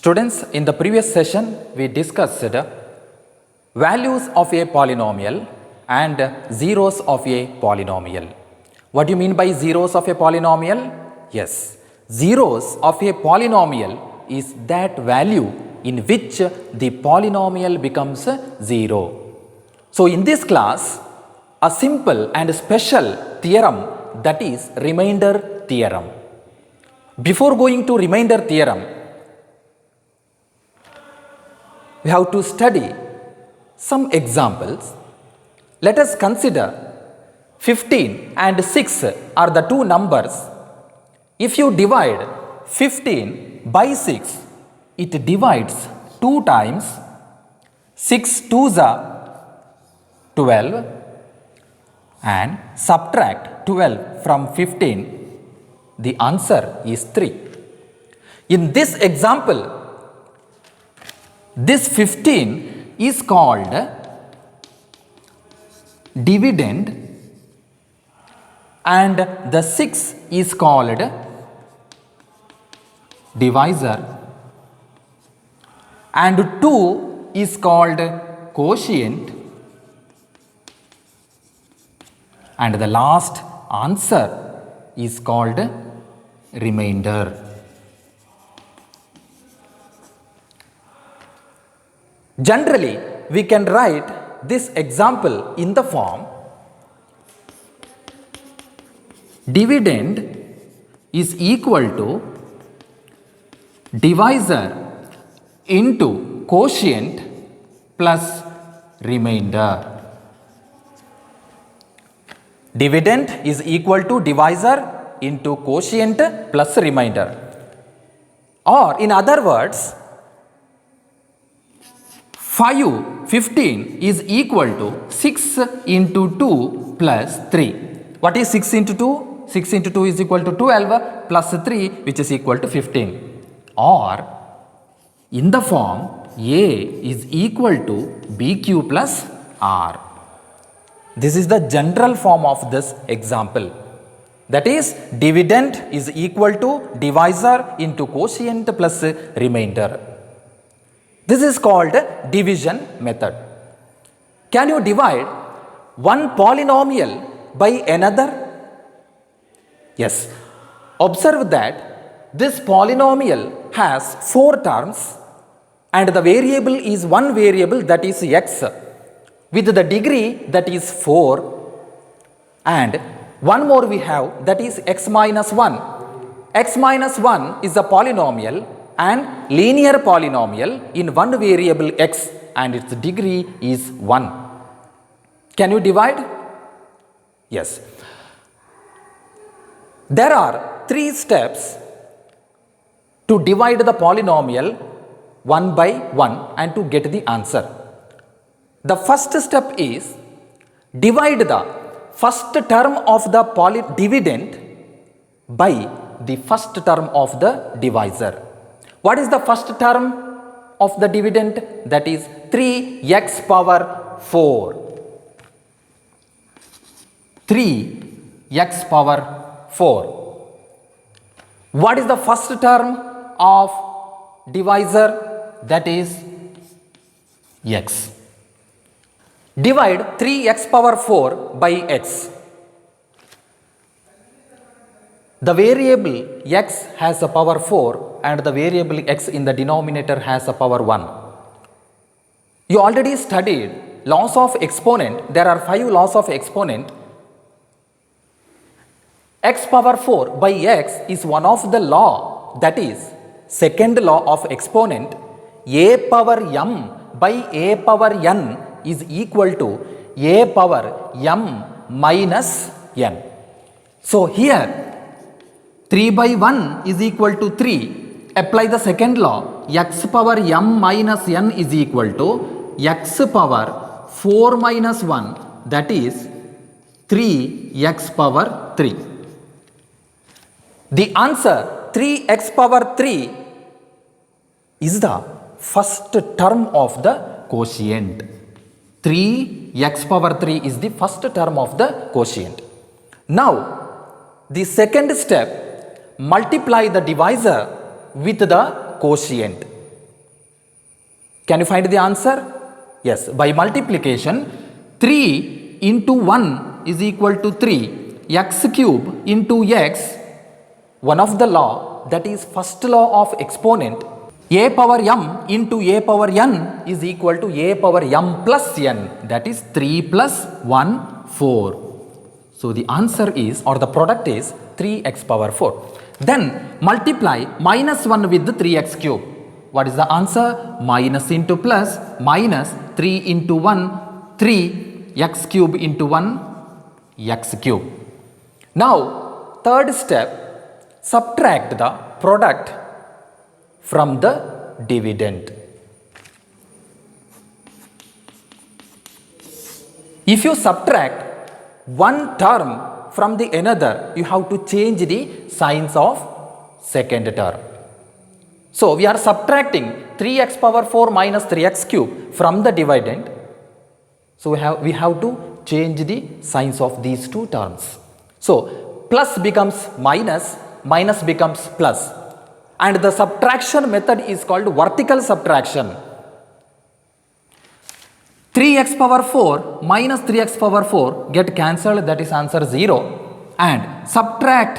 Students, in the previous session we discussed values of a polynomial and zeros of a polynomial. What do you mean by zeros of a polynomial? Yes, zeros of a polynomial is that value in which the polynomial becomes 0. So in this class, a simple and special theorem, that is remainder theorem. Before going to remainder theorem, we have to study some examples. Let us consider 15 and 6 are the two numbers. If you divide 15 by 6, it divides 2 times. 6 2s are 12 and subtract 12 from 15. The answer is 3. In this example, this 15 is called dividend and the 6 is called divisor and 2 is called quotient and the last answer is called remainder. Generally, we can write this example in the form dividend is equal to divisor into quotient plus remainder. Dividend is equal to divisor into quotient plus remainder. Or in other words, 15 is equal to 6 into 2 plus 3. What is 6 into 2? 6 into 2 is equal to 12 plus 3, which is equal to 15. Or in the form A is equal to BQ plus R. This is the general form of this example. That is, dividend is equal to divisor into quotient plus remainder. This is called division method. Can you divide one polynomial by another? Yes. Observe that this polynomial has 4 terms and the variable is one variable, that is x, with the degree that is 4, and one more we have, that is x minus 1. X minus 1 is a polynomial and linear polynomial in one variable x and its degree is 1. Can you divide? Yes. There are 3 steps to divide the polynomial one by one and to get the answer. The first step is divide the first term of the dividend by the first term of the divisor. What is the first term of the dividend? That is 3x power 4. 3x power 4. What is the first term of divisor? That is x. Divide 3x power 4 by x. The variable x has a power 4 and the variable x in the denominator has a power 1. You already studied laws of exponent. There are 5 laws of exponent. X power 4 by x is one of the law, that is second law of exponent. A power m by a power n is equal to a power m minus n. So here 3 by 1 is equal to 3. Apply the second law. X power m minus n is equal to x power 4 minus 1, that is 3x power 3. The answer 3x power 3 is the first term of the quotient. 3x power 3 is the first term of the quotient. Now, the second step, multiply the divisor with the quotient. Can you find the answer? Yes, by multiplication 3 into 1 is equal to 3, x cube into x, one of the law, that is first law of exponent, a power m into a power n is equal to a power m plus n, that is 3 plus 1, 4. So the answer is, or the product is 3x power 4. Then multiply minus 1 with the 3x cube. What is the answer? Minus into plus, minus 3 into 1, 3, x cube into 1, x cube. Now third step, subtract the product from the dividend. If you subtract one term from the another, you have to change the signs of second term. So we are subtracting 3x power 4 minus 3x cube from the dividend. So we have to change the signs of these two terms. So plus becomes minus, minus becomes plus. And the subtraction method is called vertical subtraction. 3x power 4 minus 3x power 4 get cancelled, that is answer 0. And subtract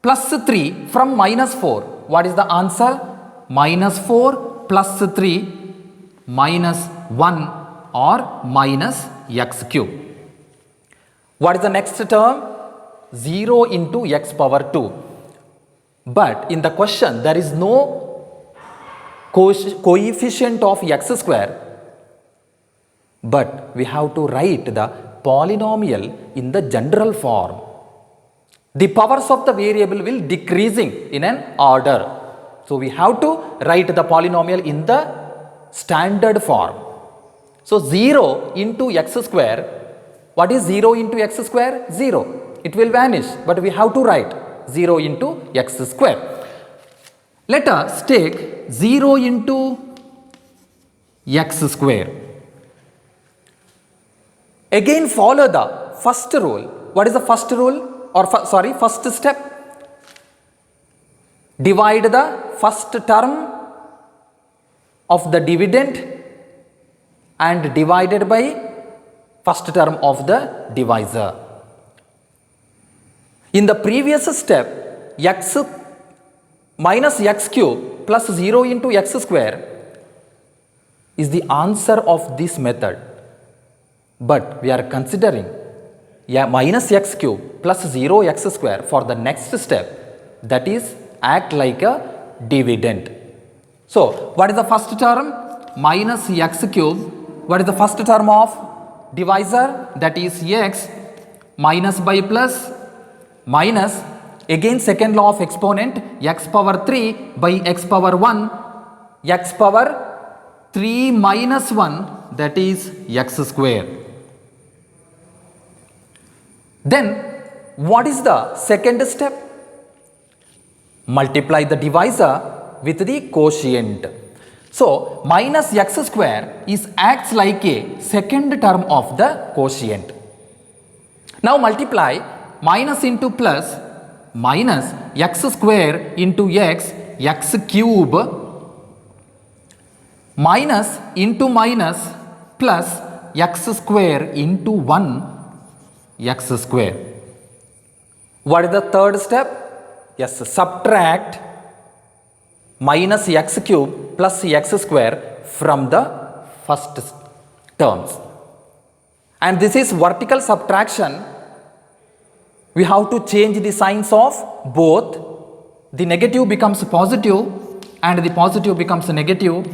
plus 3 from minus 4. What is the answer? Minus 4 plus 3 minus 1 or minus x cube. What is the next term? 0 into x power 2. But in the question there is no coefficient of x square. But we have to write the polynomial in the general form. The powers of the variable will decreasing in an order. So we have to write the polynomial in the standard form. So 0 into x square. What is 0 into x square? 0. It will vanish, but we have to write 0 into x square. Let us take 0 into x square. Again follow the first rule. What is the first rule? Or first step? Divide the first term of the dividend and divided by first term of the divisor. In the previous step, x minus x cube plus 0 into x square is the answer of this method. But we are considering minus x cube plus 0 x square for the next step, that is act like a dividend. So what is the first term? Minus x cube. What is the first term of divisor? That is x, minus by plus, minus, again second law of exponent, x power 3 by x power 1, x power 3 minus 1, that is x square. Then what is the second step? Multiply the divisor with the quotient. So minus x square acts like a second term of the quotient. Now multiply minus into plus, minus x square into x, x cube, minus into minus plus x square into 1, x square. What is the third step? Yes, subtract minus x cube plus x square from the first terms. And this is vertical subtraction. We have to change the signs of both. The negative becomes positive and the positive becomes negative.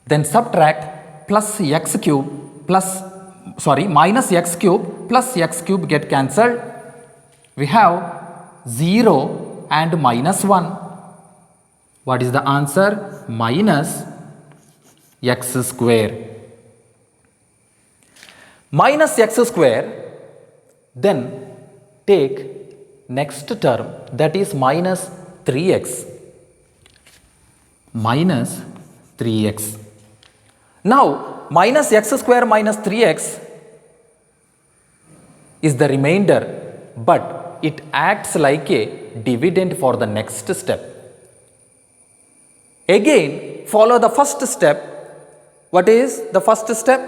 Then subtract plus x cube plus minus x cube plus x cube get cancelled. We have 0 and minus 1. What is the answer? Minus x square. Minus x square, then take next term, that is minus 3x. Minus 3x. Now minus x square minus 3x is the remainder, but it acts like a dividend for the next step. Again follow the first step. What is the first step?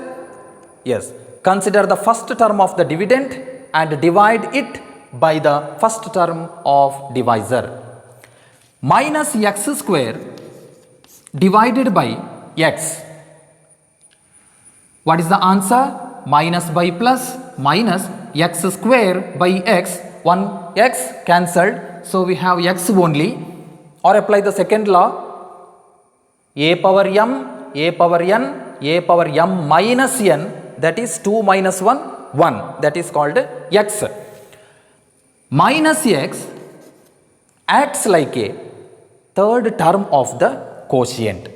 Yes, consider the first term of the dividend and divide it by the first term of divisor. Minus x square divided by x. What is the answer? Minus by plus, minus x square by x. One x cancelled, so we have x only. Or apply the second law. A power m, a power n, a power m minus n, that is 2 minus 1, 1, that is called x. Minus x acts like a third term of the quotient.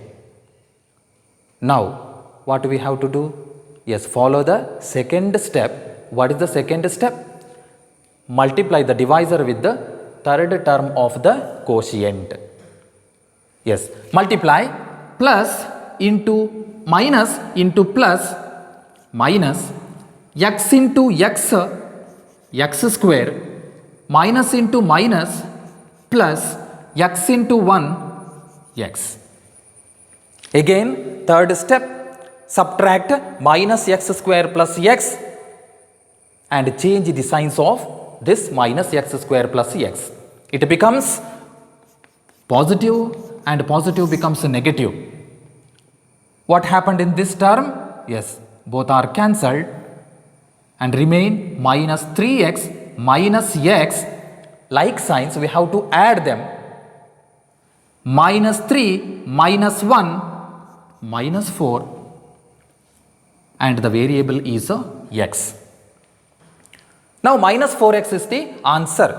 Now, what we have to do? Yes, follow the second step. What is the second step? Multiply the divisor with the third term of the quotient. Yes, multiply plus into minus into plus minus x into x, x square, minus into minus plus x into 1, x. Again, third step, subtract minus x square plus x and change the signs of this minus x square plus x. It becomes positive and positive becomes negative. What happened in this term? Yes, both are cancelled and remain minus 3x minus x. Like signs, we have to add them. Minus 3 minus 1 minus 4 and the variable is x. Now minus 4x is the answer.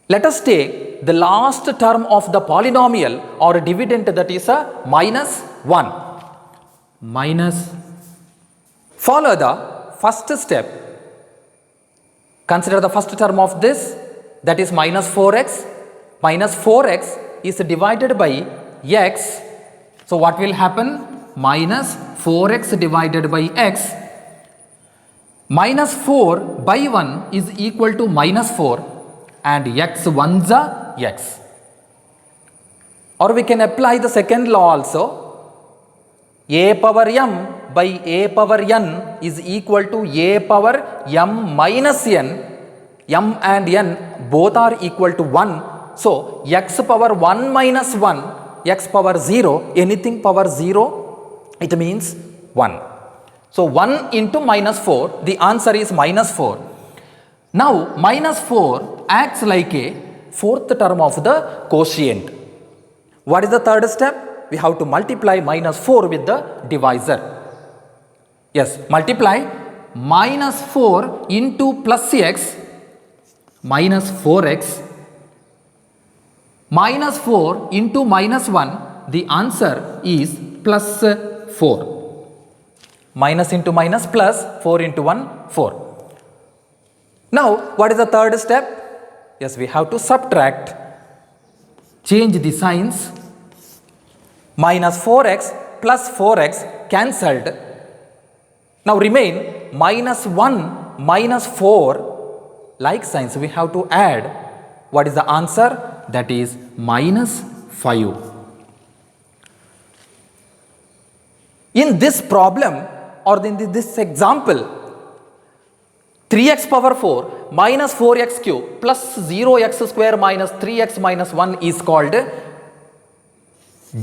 Let us take the last term of the polynomial or dividend, that is a minus 1. Minus. Follow the first step. Consider the first term of this, that is minus 4x. Minus 4x is divided by x. So what will happen? Minus 4x divided by x. Minus 4 by 1 is equal to minus 4 and x ones are x. Or we can apply the second law also. A power m by a power n is equal to a power m minus n. M and n both are equal to 1. So x power 1 minus 1, x power 0, anything power 0, it means 1. So 1 into minus 4, the answer is minus 4. Now minus 4 acts like a fourth term of the quotient. What is the third step? We have to multiply minus 4 with the divisor. Yes, multiply minus 4 into plus x minus 4x minus 4 into minus 1, the answer is plus 4. Minus into minus plus 4 into 1, 4. Now, what is the third step? Yes, we have to subtract. Change the signs. Minus 4x plus 4x cancelled. Now remain minus 1 minus 4. Like signs, we have to add. What is the answer? That is minus 5. In this problem or in this example, 3x power 4 minus 4x cube plus 0x square minus 3x minus 1 is called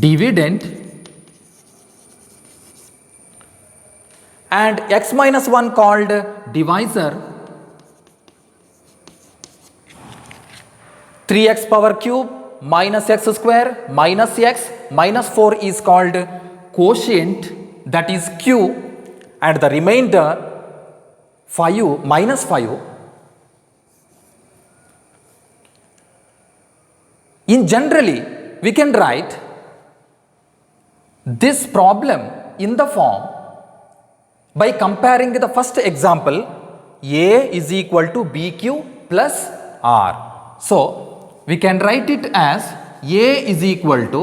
dividend, and x minus 1 called divisor. 3x power cube minus x square minus x minus 4 is called quotient, that is q, and the remainder 5 minus 5. In generally, we can write this problem in the form by comparing the first example, a is equal to bq plus r. So we can write it as a is equal to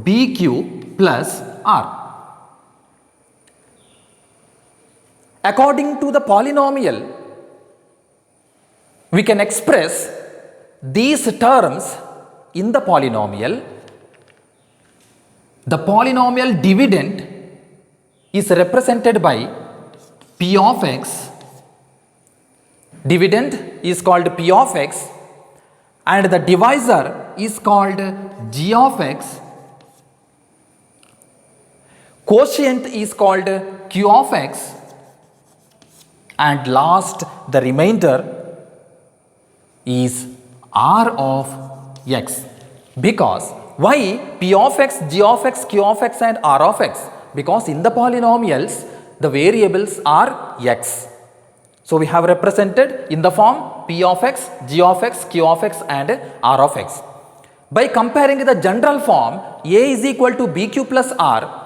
bq plus r. According to the polynomial, we can express these terms in the polynomial The polynomial dividend is represented by P of x. Dividend is called P of x and the divisor is called G of x. Quotient is called Q of x and last the remainder is R of x. Because why P of x, G of x, Q of x and R of x? Because in the polynomials the variables are x. So we have represented in the form P of x, G of x, Q of x and R of x. By comparing the general form A is equal to BQ plus R,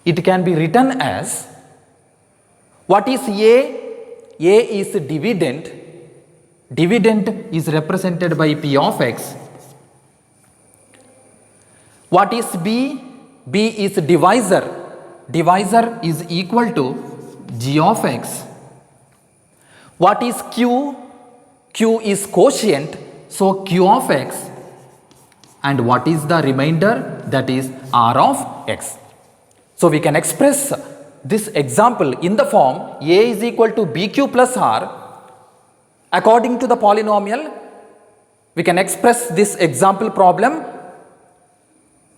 it can be written as, what is A? A is dividend. Dividend is represented by P of x. What is B? B is divisor. Divisor is equal to G of x. What is Q? Q is quotient, so Q of x. And what is the remainder? That is R of x. So we can express this example in the form A is equal to BQ plus R. According to the polynomial, we can express this example problem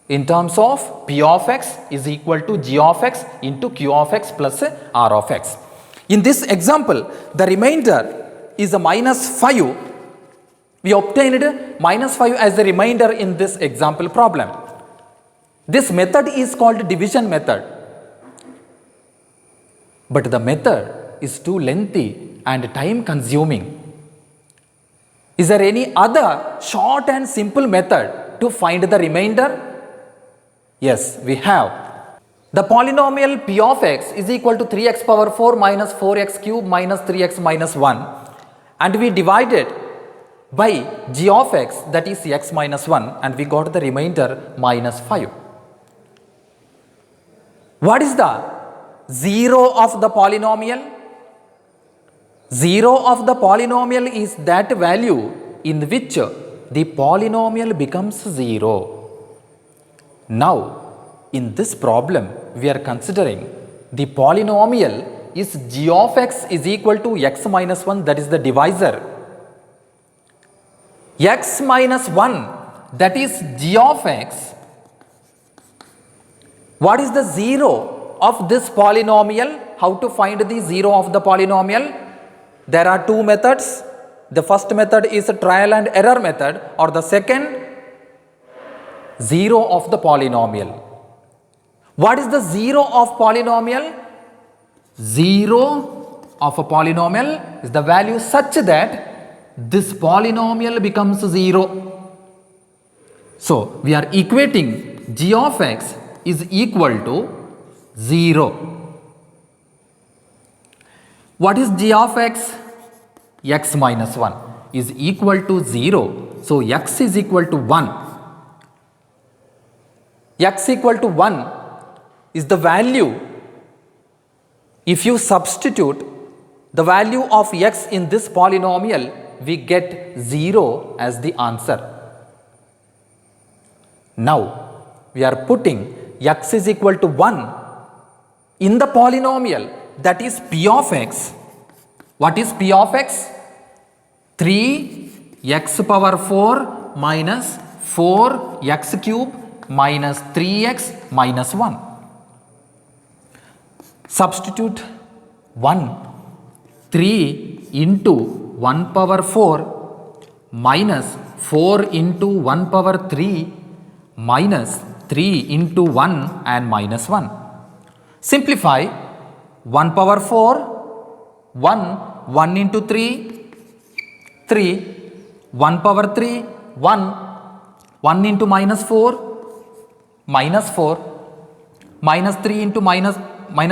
in terms of P of x is equal to G of x into Q of x plus R of x. In this example, the remainder is a minus 5. We obtained minus 5 as the remainder in this example problem. This method is called division method. But the method is too lengthy and time consuming. Is there any other short and simple method to find the remainder? Yes, we have. The polynomial P of x is equal to 3x power 4 minus 4x cube minus 3x minus 1 and we divided by G of x, that is x minus 1, and we got the remainder minus 5. What is the 0 of the polynomial? 0 of the polynomial is that value in which the polynomial becomes 0. Now, in this problem, we are considering the polynomial is G of x is equal to x minus 1, that is the divisor. X minus 1, that is G of x. What is the 0 of this polynomial? How to find the 0 of the polynomial? There are two methods. The first method is a trial and error method, or the second, 0 of the polynomial. What is the 0 of polynomial? 0 of a polynomial is the value such that this polynomial becomes 0. So, we are equating G of x is equal to 0. What is G of x? X minus 1 is equal to 0. So, x is equal to 1. X equal to 1 is the value. If you substitute the value of x in this polynomial, we get 0 as the answer. Now, we are putting x is equal to 1 in the polynomial, that is P of x. What is P of x? 3x power 4 minus 4x cube minus 3x minus 1. Substitute 1. 3 into 1 power 4 minus 4 into 1 power 3 minus 3 into 1 and minus 1. Simplify 1 power 4, 1 into 3, 3, 1 power 3, 1 into minus 4, minus 4, minus 3 into minus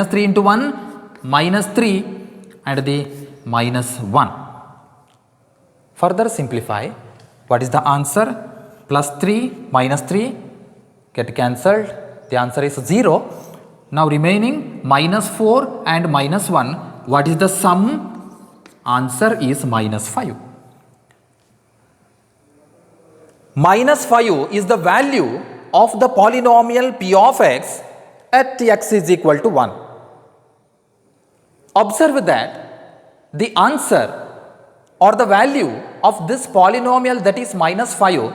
3 into 1, minus 3 and the minus 1. Further simplify, what is the answer? Plus 3 minus 3 get cancelled, the answer is 0. Now remaining minus 4 and minus 1, what is the sum? Answer is minus 5. Minus 5 is the value of the polynomial p of x at x is equal to 1. Observe that the answer or the value of this polynomial, that is minus 5,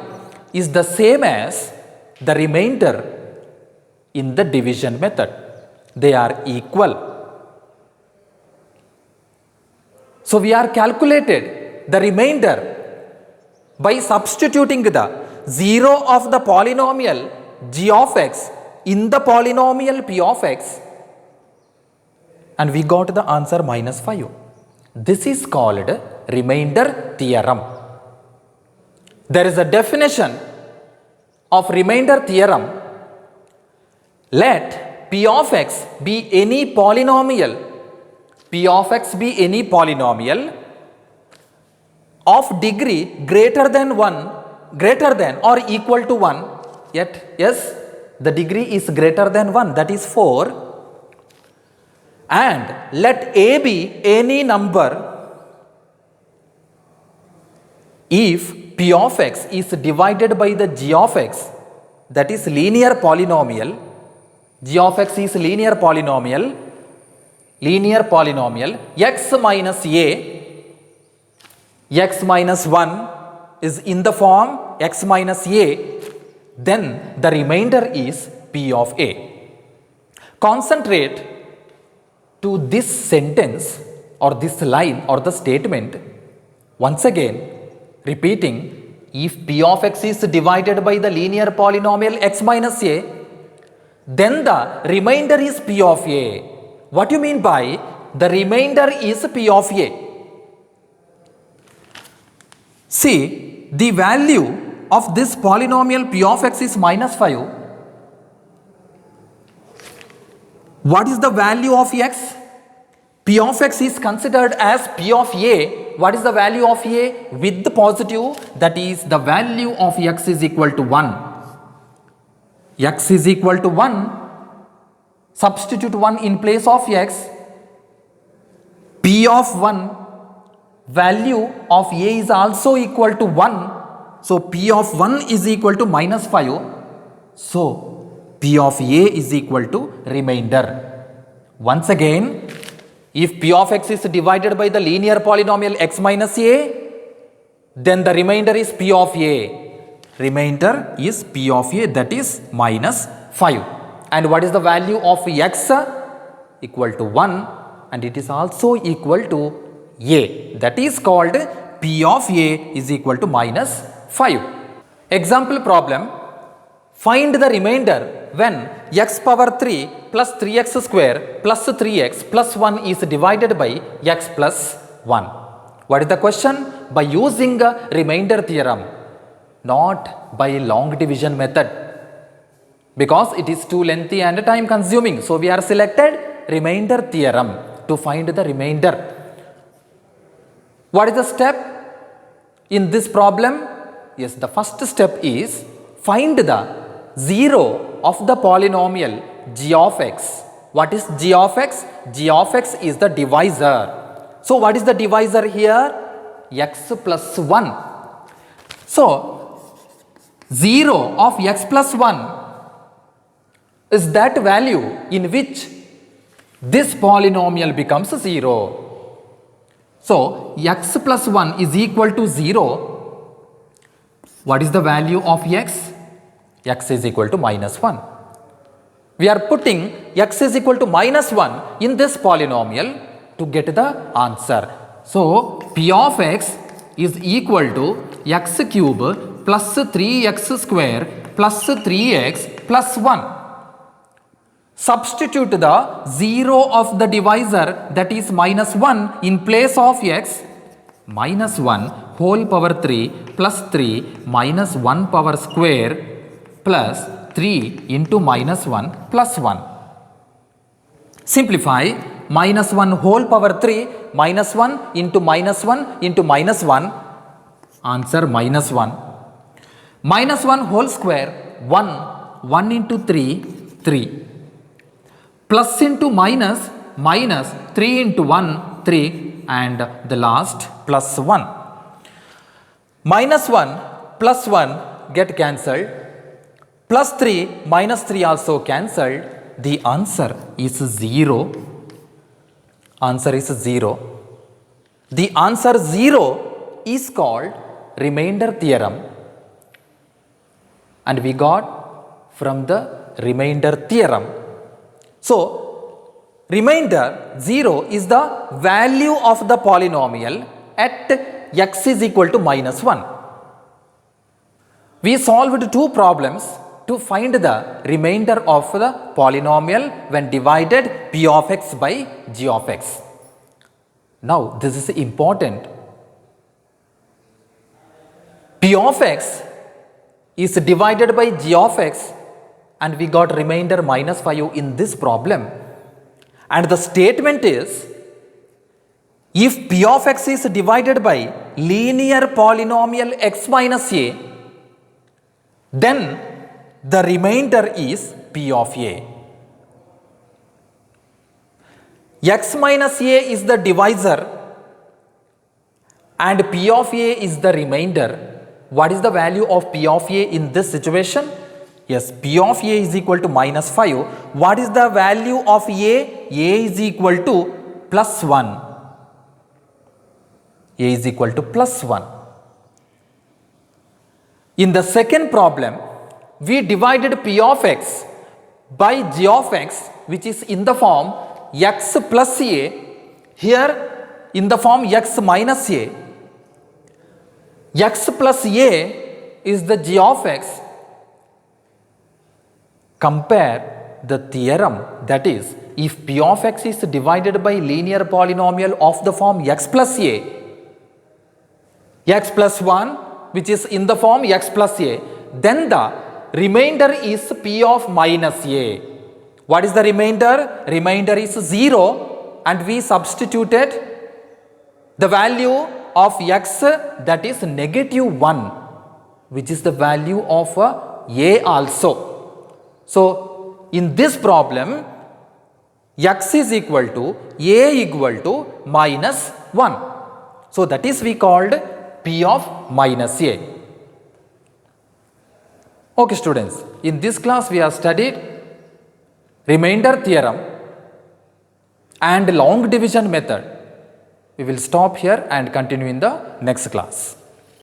is the same as the remainder in the division method. They are equal. So we are calculated the remainder by substituting the 0 of the polynomial g of x in the polynomial p of x, and we got the answer minus 5. This is called remainder theorem. There is a definition of remainder theorem. Let p of x be any polynomial, p of x be any polynomial of degree greater than or equal to 1, yet yes, the degree is greater than 1, that is 4. And let a be any number if p of x is divided by the g of x, that is linear polynomial. G of x is linear polynomial x minus a, x minus 1 is in the form x minus a, then the remainder is p of a. Concentrate to this sentence or this line or the statement. Once again, repeating, if p of x is divided by the linear polynomial x minus a, then the remainder is p of a. What do you mean by the remainder is p of a? See, the value of this polynomial p of x is minus 5. What is the value of x? P of x is considered as p of a. What is the value of a? With the positive, that is the value of x is equal to 1. X is equal to 1. Substitute 1 in place of x. P of 1, value of a is also equal to 1. So p of 1 is equal to minus 5. So p of a is equal to remainder. Once again, if p of x is divided by the linear polynomial x minus a, then the remainder is p of a. Remainder is p of a, that is minus 5. And what is the value of x? Equal to 1, and it is also equal to a. That is called p of a is equal to minus 5. Example problem. Find the remainder when x power 3 plus 3x square plus 3x plus 1 is divided by x plus 1. What is the question? By using a remainder theorem, not by long division method, because it is too lengthy and time consuming. So we are selected remainder theorem to find the remainder. What is the step in this problem? Yes, the first step is find the 0 of the polynomial g of x. What is g of x? G of x is the divisor. So what is the divisor here? X plus 1. So 0 of x plus 1 is that value in which this polynomial becomes 0. So x plus 1 is equal to 0. What is the value of x? X is equal to minus 1. We are putting x is equal to minus 1 in this polynomial to get the answer. So p of x is equal to x cube plus 3x square plus 3x plus 1. Substitute the 0 of the divisor, that is minus 1, in place of x. Minus 1 whole power 3 plus 3 minus 1 power square plus 3 into minus 1 plus 1. Simplify. Minus 1 whole power 3 minus 1 into minus 1 into minus 1. Answer minus 1. Minus 1 whole square 1. 1 into 3 3. Plus into minus, minus 3 into 1 3, and the last plus 1. Minus 1 plus 1 get cancelled. Plus 3 minus 3 also cancelled. The answer is 0. Answer is 0. The answer 0 is called remainder theorem. And we got from the remainder theorem. So, remainder 0 is the value of the polynomial at x is equal to minus 1. We solved two problems to find the remainder of the polynomial when divided p of x by g of x. Now, this is important. P of x is divided by g of x and we got remainder minus 5 in this problem. And the statement is, if p of x is divided by linear polynomial x minus a, then the remainder is p of a. X minus a is the divisor and p of a is the remainder. What is the value of p of a in this situation? Yes, p of a is equal to minus 5. What is the value of a? A is equal to plus 1. A is equal to plus 1. In the second problem, we divided p of x by g of x, which is in the form x plus a, here in the form x minus a. X plus a is the g of x. Compare the theorem, that is, if p of x is divided by linear polynomial of the form x plus a, x plus 1, which is in the form x plus a, then the remainder is p of minus a. What is the remainder? Remainder is 0 and we substituted the value of x, that is negative 1, which is the value of a also. So, in this problem, x is equal to a equal to minus 1. So, that is we called p of minus a. Okay students, in this class we have studied remainder theorem and long division method. We will stop here and continue in the next class.